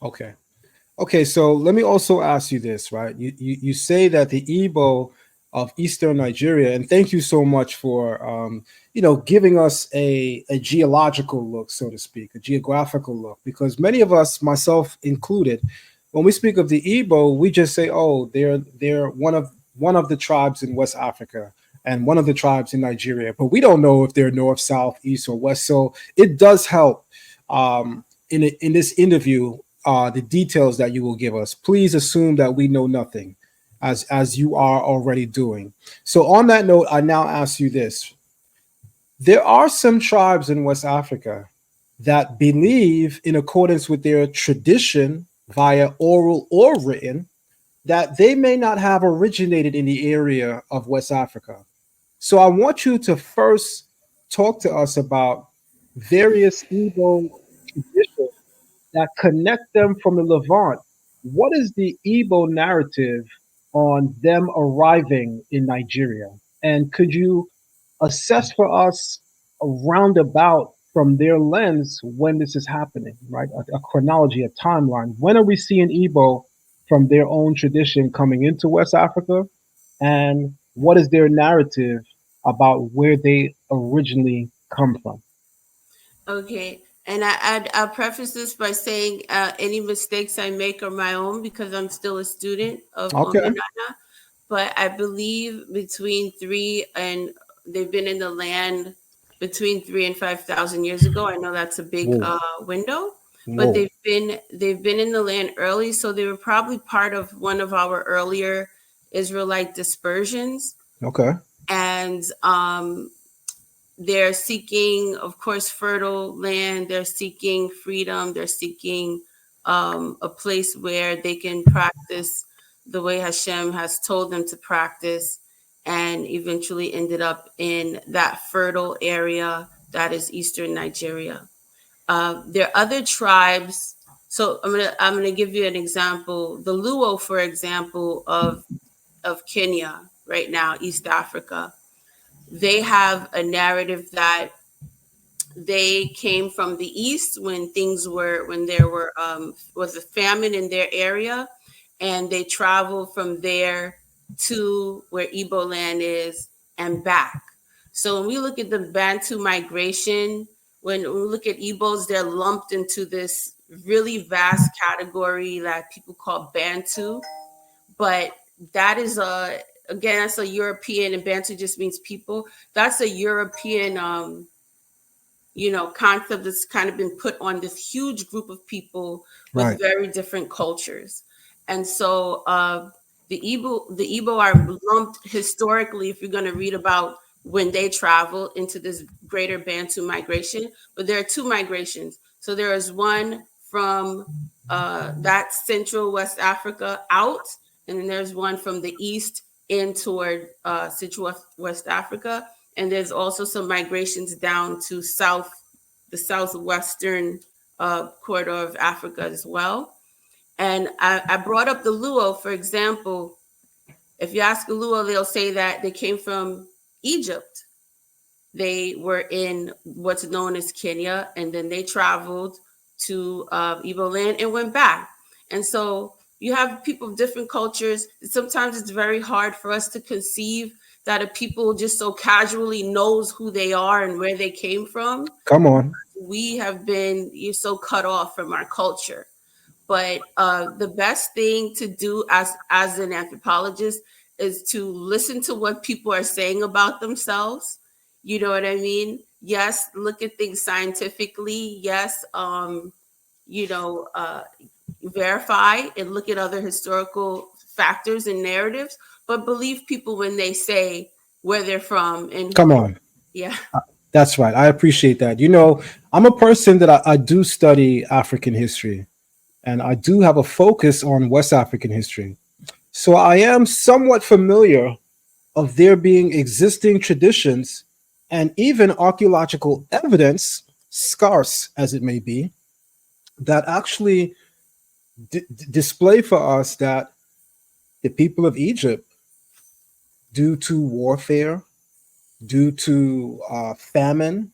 Okay. Okay, so let me also ask you this, right? You say that the Igbo of Eastern Nigeria, and thank you so much for giving us a geological look, so to speak, a geographical look, because many of us, myself included, when we speak of the Igbo, we just say, oh, they're one of the tribes in West Africa and one of the tribes in Nigeria, but we don't know if they're north, south, east, or west. So it does help in this interview, the details that you will give us. Please assume that we know nothing, as you are already doing. So, on that note, I now ask you this: there are some tribes in West Africa that believe, in accordance with their tradition, via oral or written, that they may not have originated in the area of West Africa. So, I want you to first talk to us about various Igbo traditions that connect them from the Levant. What is the Igbo narrative on them arriving in Nigeria? And could you assess for us a roundabout from their lens when this is happening, right? A chronology, a timeline. When are we seeing Igbo from their own tradition coming into West Africa? And what is their narrative about where they originally come from? Okay. And I'll preface this by saying any mistakes I make are my own because I'm still a student of Okay. Omenana. But I believe between three and they've been in the land between 3 and 5,000 years ago. I know that's a big Whoa. window, but Whoa. they've been in the land early, so they were probably part of one of our earlier Israelite dispersions, Okay. and they're seeking, of course, fertile land. They're seeking freedom. They're seeking a place where they can practice the way Hashem has told them to practice, and eventually ended up in that fertile area that is Eastern Nigeria. There are other tribes. So I'm gonna give you an example. The Luo, for example, of Kenya right now, East Africa, they have a narrative that they came from the east when there was a famine in their area, and they traveled from there to where Igbo land is and back. So when we look at the Bantu migration, when we look at Igbos, they're lumped into this really vast category that people call Bantu, but that is a again, that's a European, and Bantu just means people. That's a European concept that's kind of been put on this huge group of people with Right. very different cultures. And so the Igbo are lumped historically, if you're going to read about when they travel into this greater Bantu migration. But there are two migrations. So there is one from that central West Africa out, and then there's one from the east in toward central West Africa, and there's also some migrations down to the southwestern corridor of Africa as well. And I brought up the Luo, for example. If you ask a Luo, they'll say that they came from Egypt. They were in what's known as Kenya, and then they traveled to Igbo land and went back. And so you have people of different cultures. Sometimes it's very hard for us to conceive that a people just so casually knows who they are and where they came from. Come on. We have been so cut off from our culture. But the best thing to do as an anthropologist is to listen to what people are saying about themselves. You know what I mean? Yes, look at things scientifically. Yes, you know, uh, verify and look at other historical factors and narratives, but believe people when they say where they're from and Come on. yeah. That's right. I appreciate that. I'm a person that I do study African history, and I do have a focus on West African history. So I am somewhat familiar of there being existing traditions and even archaeological evidence, scarce as it may be, that actually display for us that the people of Egypt, due to warfare, due to famine,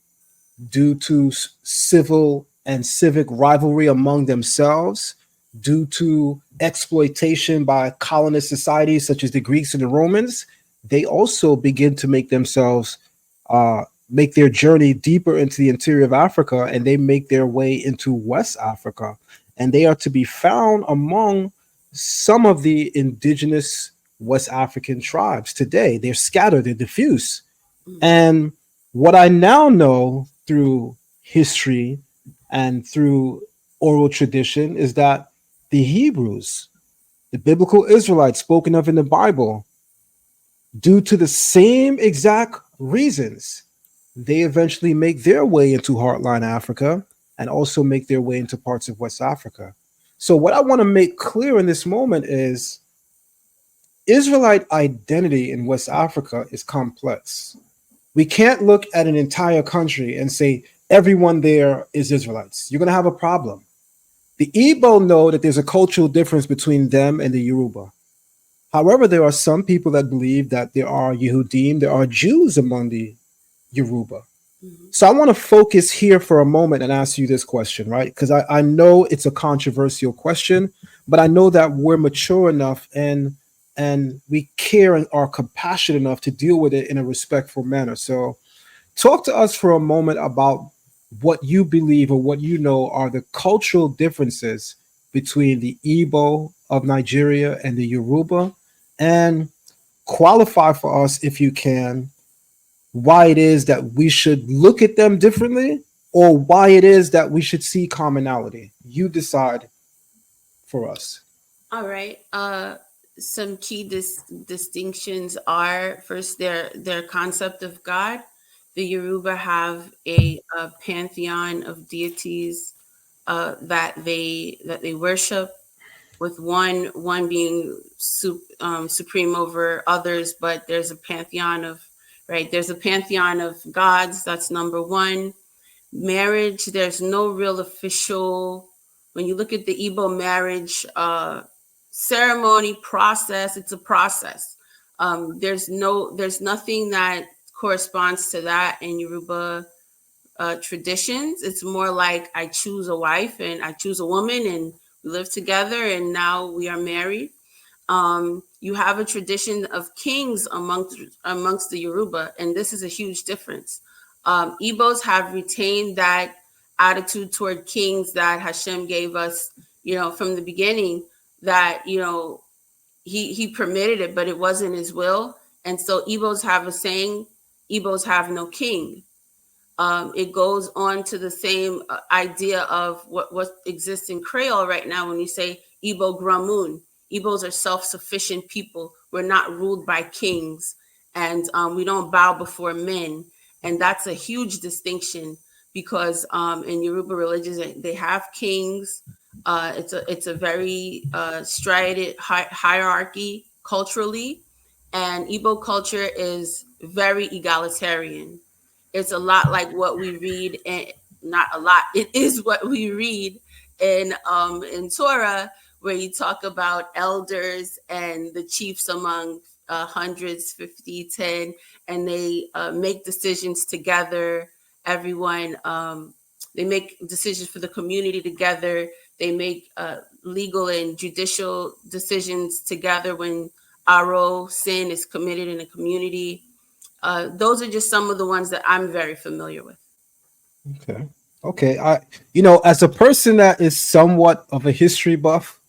due to civil and civic rivalry among themselves, due to exploitation by colonist societies such as the Greeks and the Romans, they also begin to make themselves make their journey deeper into the interior of Africa, and they make their way into West Africa, and they are to be found among some of the indigenous West African tribes today. They're scattered, they're diffuse. Mhm. And what I now know through history and through oral tradition is that the Hebrews, the biblical Israelites spoken of in the Bible, due to the same exact reasons, they eventually make their way into heartline Africa and also make their way into parts of West Africa. So, what I want to make clear in this moment is Israelite identity in West Africa is complex. We can't look at an entire country and say everyone there is Israelites. You're going to have a problem. The Igbo know that there's a cultural difference between them and the Yoruba. However, there are some people that believe that there are Yehudim, there are Jews among the Yoruba. Mhm. So I want to focus here for a moment and ask you this question, right? Because I know it's a controversial question, but I know that we're mature enough and we care and are compassionate enough to deal with it in a respectful manner. So talk to us for a moment about what you believe or what you know are the cultural differences between the Igbo of Nigeria and the Yoruba, and qualify for us, if you can, why it is that we should look at them differently or why it is that we should see commonality. You decide for us. All right. Some key distinctions are first their concept of God. The Yoruba have a pantheon of deities that they worship, with one being supreme over others. But there's a pantheon of right. There's a pantheon of gods. That's number one. Marriage, there's no real official, when you look at the Igbo marriage ceremony process, it's a process. There's nothing that corresponds to that in Yoruba traditions. It's more like I choose a wife and I choose a woman and we live together and now we are married. You have a tradition of kings amongst the Yoruba, and this is a huge difference. Igbos have retained that attitude toward kings that Hashem gave us, from the beginning. That he permitted it, but it wasn't his will, and so Igbos have a saying: Igbos have no king. It goes on to the same idea of what exists in Creole right now when you say Igbo Gramun. Igbos are self-sufficient people. We're not ruled by kings, and we don't bow before men. And that's a huge distinction because in Yoruba religions they have kings. It's a very striated hierarchy culturally, and Igbo culture is very egalitarian. It's a lot like what we read, and not a lot. It is what we read in Torah, where you talk about elders and the chiefs among hundreds, 50, 10, and they make decisions together. Everyone, they make decisions for the community together. They make legal and judicial decisions together when aro sin is committed in a community. Those are just some of the ones that I'm very familiar with. Okay. Okay. As a person that is somewhat of a history buff,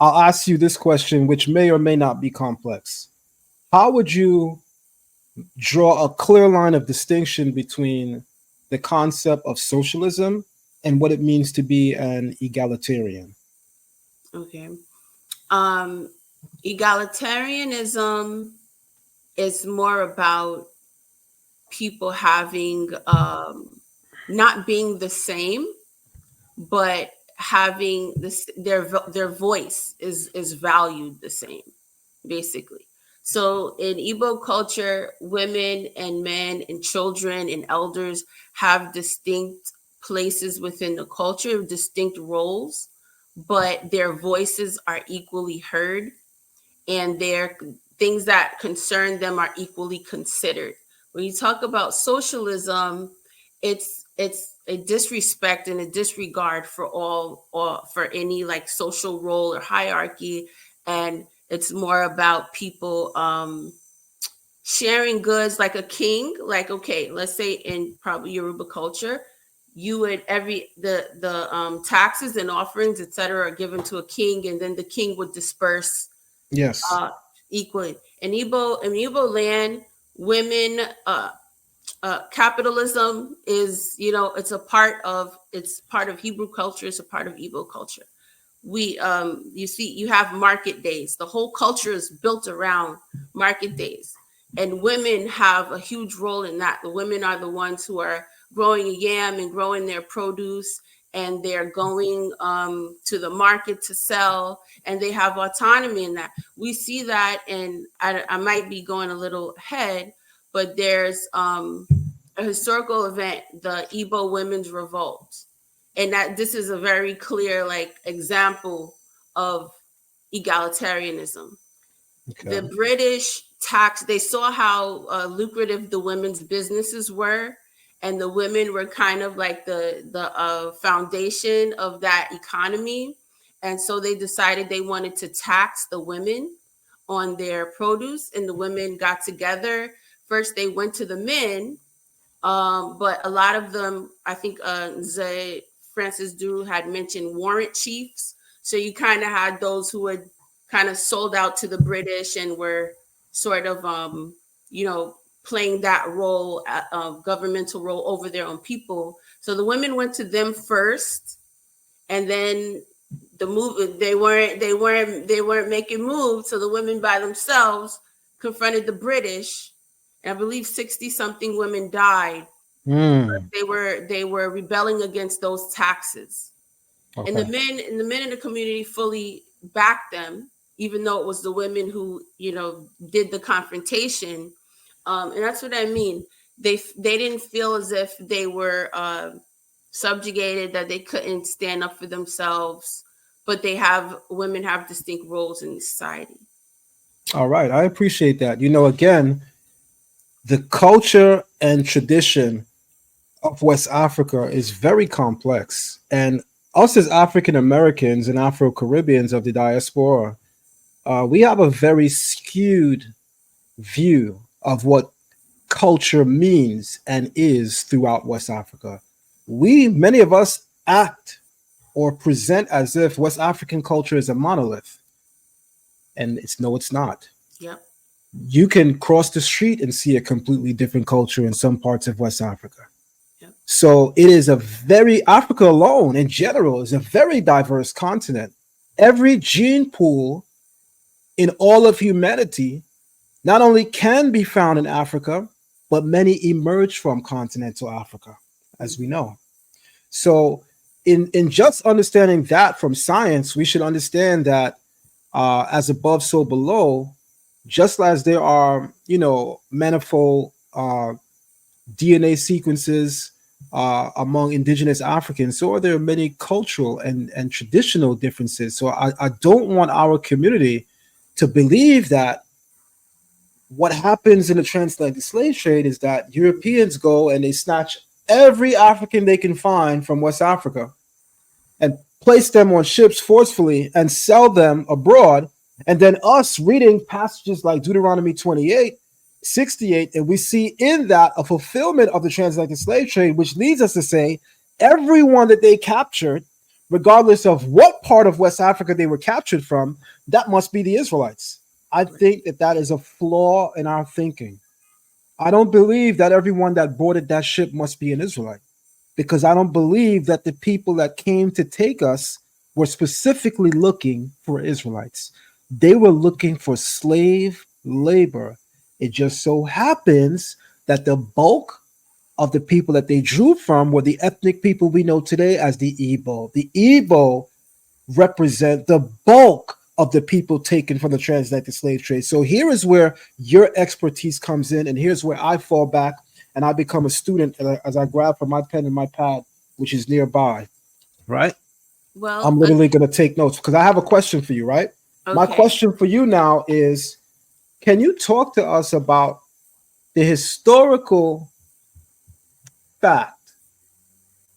I'll ask you this question, which may or may not be complex. How would you draw a clear line of distinction between the concept of socialism and what it means to be an egalitarian? Okay. Um, Egalitarianism is more about people having not being the same, but having this their voice is valued the same, basically. So in Igbo culture, women and men and children and elders have distinct places within the culture, distinct roles, but their voices are equally heard, and their things that concern them are equally considered. When you talk about socialism, it's a disrespect and a disregard for all, or for any like social role or hierarchy. And it's more about people sharing goods like a king. Like, okay, let's say in probably Yoruba culture, you would every the taxes and offerings, etc., are given to a king, and then the king would disperse Yes. uh, equally. In Igbo land, women, capitalism is, it's part of Hebrew culture. It's a part of Igbo culture. You see, you have market days. The whole culture is built around market days, and women have a huge role in that. The women are the ones who are growing a yam and growing their produce, and they're going to the market to sell, and they have autonomy in that. We see that, and I might be going a little ahead, but there's a historical event, the Igbo Women's Revolt, and that this is a very clear like example of egalitarianism. The Okay. British tax, they saw how lucrative the women's businesses were, and the women were kind of like the foundation of that economy, and so they decided they wanted to tax the women on their produce, and the women got together. First they went to the men, but a lot of them, I think, Zay Francis Drew had mentioned warrant chiefs. So you kind of had those who had kind of sold out to the British and were sort of, you know, playing that role, governmental role over their own people. So the women went to them first, and then the move they weren't making moves. So the women by themselves confronted the British, and I believe 60 something women died. Mm, They were rebelling against those taxes, and the okay. men and the men in the community fully backed them, even though it was the women who, did the confrontation. And that's what I mean. They didn't feel as if they were subjugated, that they couldn't stand up for themselves, but women have distinct roles in society. All right. I appreciate that. Again, the culture and tradition of West Africa is very complex. And us as African Americans and Afro Caribbeans of the diaspora, we have a very skewed view of what culture means and is throughout West Africa. Many of us, act or present as if West African culture is a monolith, and it's not. Yep. You can cross the street and see a completely different culture in some parts of West Africa. Yep. So it is Africa alone in general is a very diverse continent. Every gene pool in all of humanity not only can be found in Africa, but many emerge from continental Africa, as we Mhm. know. So, in just understanding that from science, we should understand that as above, so below. Just as there are, manifold DNA sequences among indigenous Africans, so are there many cultural and traditional differences. So I don't want our community to believe that what happens in the transatlantic slave trade is that Europeans go and they snatch every African they can find from West Africa and place them on ships forcefully and sell them abroad. And then us reading passages like Deuteronomy 28, 68, and we see in that a fulfillment of the transatlantic slave trade, which leads us to say everyone that they captured, regardless of what part of West Africa they were captured from, that must be the Israelites. I think that that is a flaw in our thinking. I don't believe that everyone that boarded that ship must be an Israelite, because I don't believe that the people that came to take us were specifically looking for Israelites. They were looking for slave labor. It just so happens that the bulk of the people that they drew from were the ethnic people we know today as the Igbo. The Igbo represent the bulk of the people taken from the transatlantic slave trade. So here is where your expertise comes in, and here's where I fall back and I become a student as I grab for my pen and my pad, which is nearby. Right? Well, I'm literally going to take notes because I have a question for you. Right? My okay. question for you now is: can you talk to us about the historical fact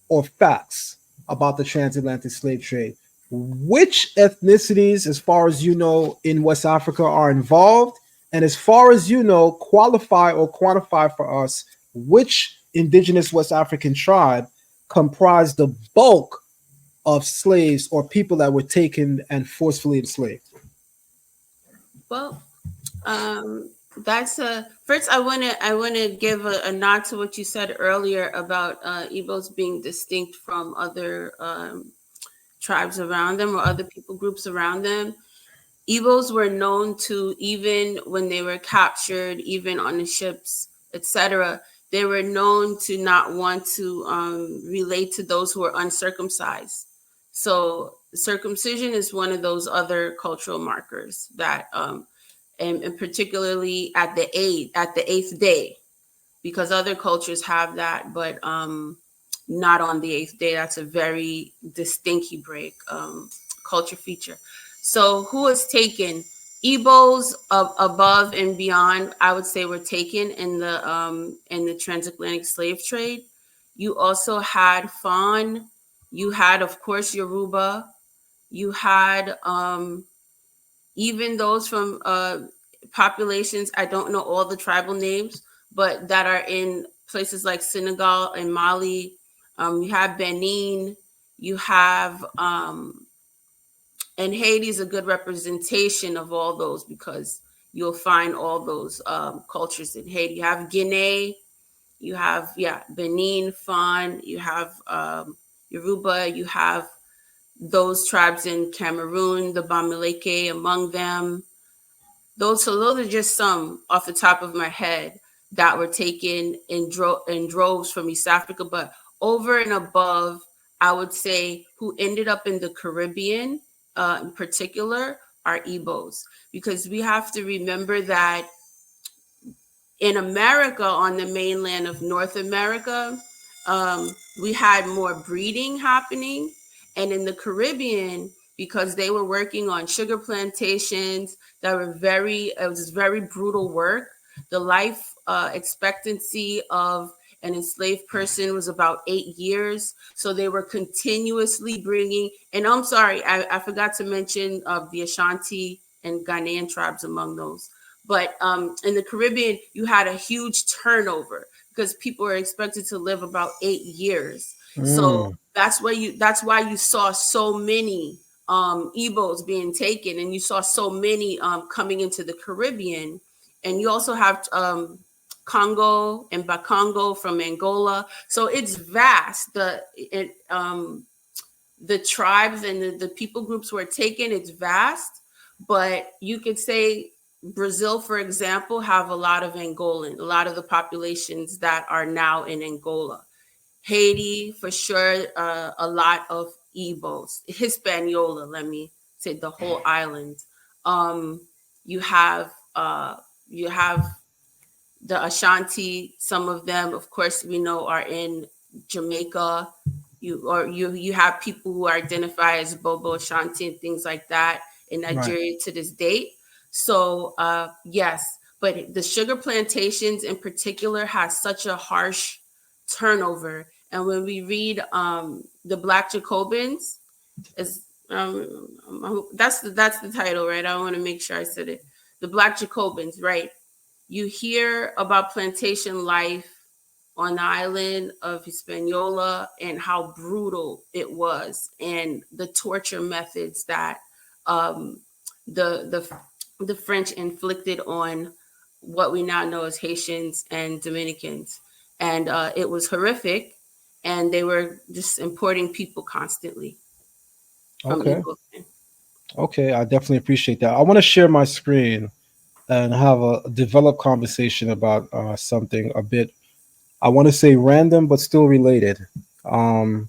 or facts about the transatlantic slave trade. Which ethnicities, as far as you know, in West Africa are involved? And as far as you know, qualify or quantify for us which indigenous West African tribe comprised the bulk of slaves or people that were taken and forcefully enslaved? Well, that's a first. I want to give a nod to what you said earlier about Igbos being distinct from other tribes around them or other people groups around them. Igbos were known to, even when they were captured, even on the ships, etc. They were known to not want to relate to those who were uncircumcised. So circumcision is one of those other cultural markers that, and particularly at the eighth day, because other cultures have that, but not on the eighth day. That's a very distinct Hebraic culture feature. So who was taken? Igbos above and beyond, I would say, were taken in the transatlantic slave trade. You also had Fawn. You had, of course, Yoruba. You had even those from populations, I don't know all the tribal names, but that are in places like Senegal and Mali. You have Benin. You have, and Haiti is a good representation of all those because you'll find all those cultures in Haiti. You have Guinea. You have, yeah, Benin, Fan. You have Yoruba. You have those tribes in Cameroon, the Bamileke among them. So those are just some off the top of my head that were taken in droves from East Africa. But over and above, I would say who ended up in the Caribbean, in particular, are Igbos, because we have to remember that in America, on the mainland of North America, we had more breeding happening. And in the Caribbean, because they were working on sugar plantations that were it was very brutal work. The life expectancy of an enslaved person was about 8 years. So they were continuously bringing, and I'm sorry, I forgot to mention the Ashanti and Ghanaian tribes among those. But in the Caribbean, you had a huge turnover because people were expected to live about 8 years. So Mm, that's why you saw so many Igbos being taken, and you saw so many coming into the Caribbean. And you also have Congo and Bakongo from Angola. So it's vast. The tribes and the people groups who are taken, it's vast. But you could say Brazil, for example, have a lot of Angolan, a lot of the populations that are now in Angola. Haiti, for sure, a lot of Igbos, Hispaniola, let me say, the whole island. Um, you have you have the Ashanti. Some of them, of course, we know are in Jamaica. You have people who identify as Bobo Ashanti and things like that in right. Nigeria to this date. So yes, but the sugar plantations in particular has such a harsh turnover. And when we read the Black Jacobins, is that's the title, right? I want to make sure I said it. The Black Jacobins, right? You hear about plantation life on the island of Hispaniola and how brutal it was, and the torture methods that um, the the French inflicted on what we now know as Haitians and Dominicans, and it was horrific. And they were just importing people constantly from Okay. Igbo. Okay. I definitely appreciate that. I want to share my screen and have a developed conversation about something a bit, I want to say random, but still related. Um,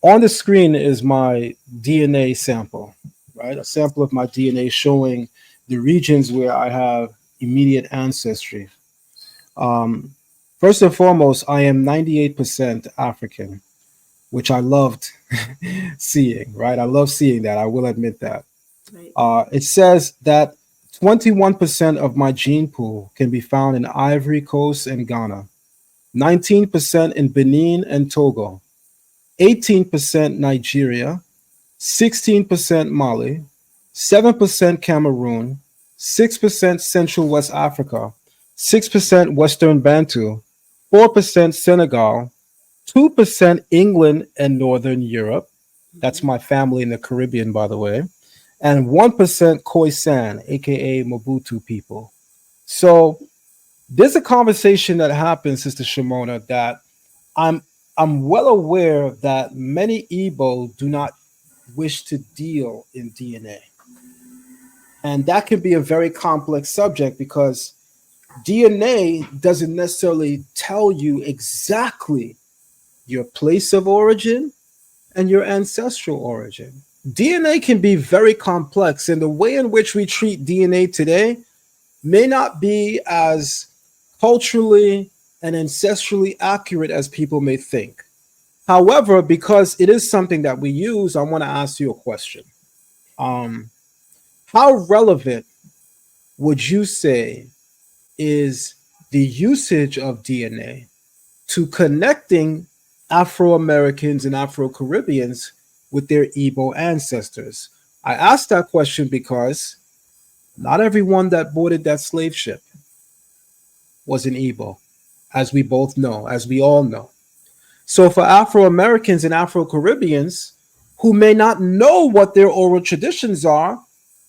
on the screen is my DNA sample, right? A sample of my DNA showing the regions where I have immediate ancestry. Um, First and foremost, I am 98% African, which I loved seeing, right? I love seeing that. I will admit that. Right. It says that 21% of my gene pool can be found in Ivory Coast and Ghana, 19% in Benin and Togo, 18% Nigeria, 16% Mali, 7% Cameroon, 6% Central West Africa, 6% Western Bantu, 4% Senegal, 2% England and Northern Europe. That's Mhm. my family in the Caribbean, by the way. And 1% Khoisan, aka Mobutu people. So there's a conversation that happens, Sister Shimona, that I'm I'm well aware that many Igbo do not wish to deal in DNA. And that can be a very complex subject because DNA doesn't necessarily tell you exactly your place of origin and your ancestral origin. DNA can be very complex, and the way in which we treat DNA today may not be as culturally and ancestrally accurate as people may think. However, because it is something that we use, I want to ask you a question. Um, how relevant would you say is the usage of DNA to connecting Afro Americans and Afro Caribbeans with their Igbo ancestors? I asked that question because not everyone that boarded that slave ship was an Igbo, as we both know, as we all know. So for Afro Americans and Afro Caribbeans who may not know what their oral traditions are,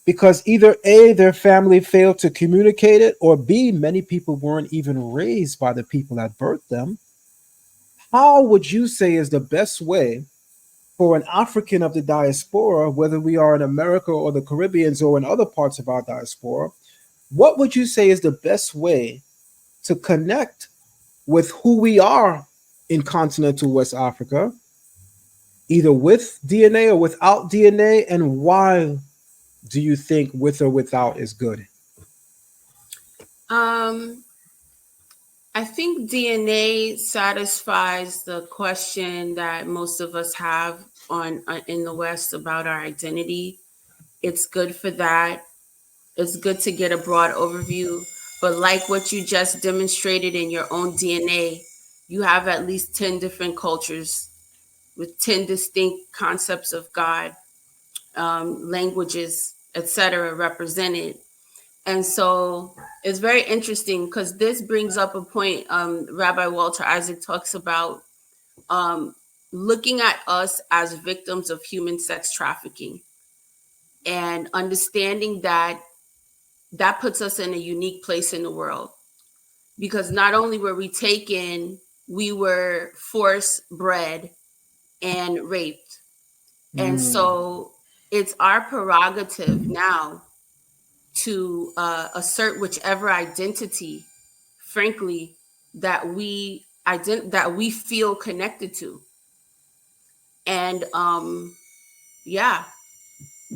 because either A, their family failed to communicate it, or B, many people weren't even raised by the people that birthed them, how would you say is the best way for an African of the diaspora, whether we are in America or the Caribbeans or in other parts of our diaspora, what would you say is the best way to connect with who we are in continental West Africa, either with DNA or without DNA, and why do you think with or without is good? Um, I think DNA satisfies the question that most of us have on in the West about our identity. It's good for that. It's good to get a broad overview. But like what you just demonstrated in your own DNA, you have at least 10 different cultures with 10 distinct concepts of God, languages, etc., represented. And so it's very interesting because this brings up a point. Rabbi Walter Isaac talks about um, looking at us as victims of human sex trafficking and understanding that that puts us in a unique place in the world because not only were we taken, we were force bred and raped. And Mm, so it's our prerogative now to assert whichever identity, frankly, that we feel connected to. And yeah,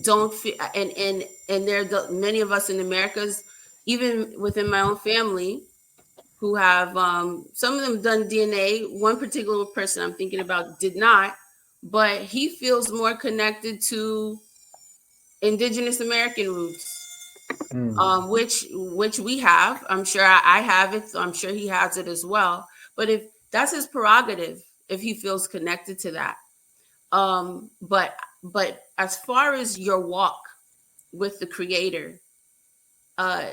don't feel and there are many of us in Americas, even within my own family, who have some of them done DNA. One particular person I'm thinking about did not, but he feels more connected to indigenous American roots, mm, which we have. I'm sure I have it, so I'm sure he has it as well. But if that's his prerogative, if he feels connected to that. But as far as your walk with the Creator, uh,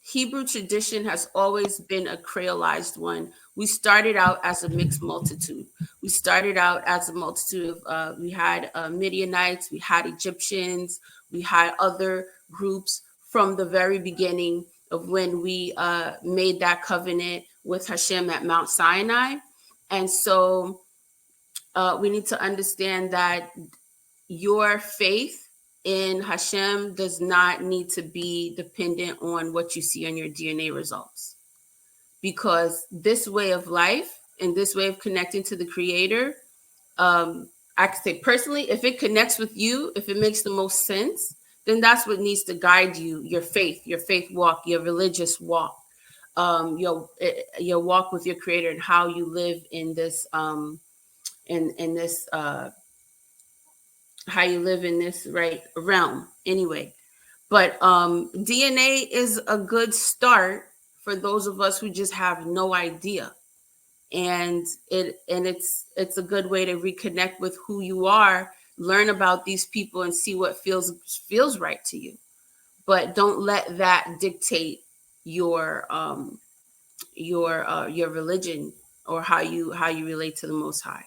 Hebrew tradition has always been a creolized one. We started out as a mixed multitude. We started out as a multitude of, we had Midianites, we had Egyptians, we had other groups from the very beginning of when we made that covenant with Hashem at Mount Sinai. And so we need to understand that your faith in Hashem does not need to be dependent on what you see on your DNA results. Because this way of life and this way of connecting to the Creator, I could say personally, if it connects with you, if it makes the most sense, then that's what needs to guide you, your faith walk, your religious walk, your walk with your Creator and how you live in this in this how you live in this right realm anyway. But DNA is a good start for those of us who just have no idea. and it's a good way to reconnect with who you are, learn about these people, and see what feels right to you. But don't let that dictate your your religion, or how you relate to the Most High.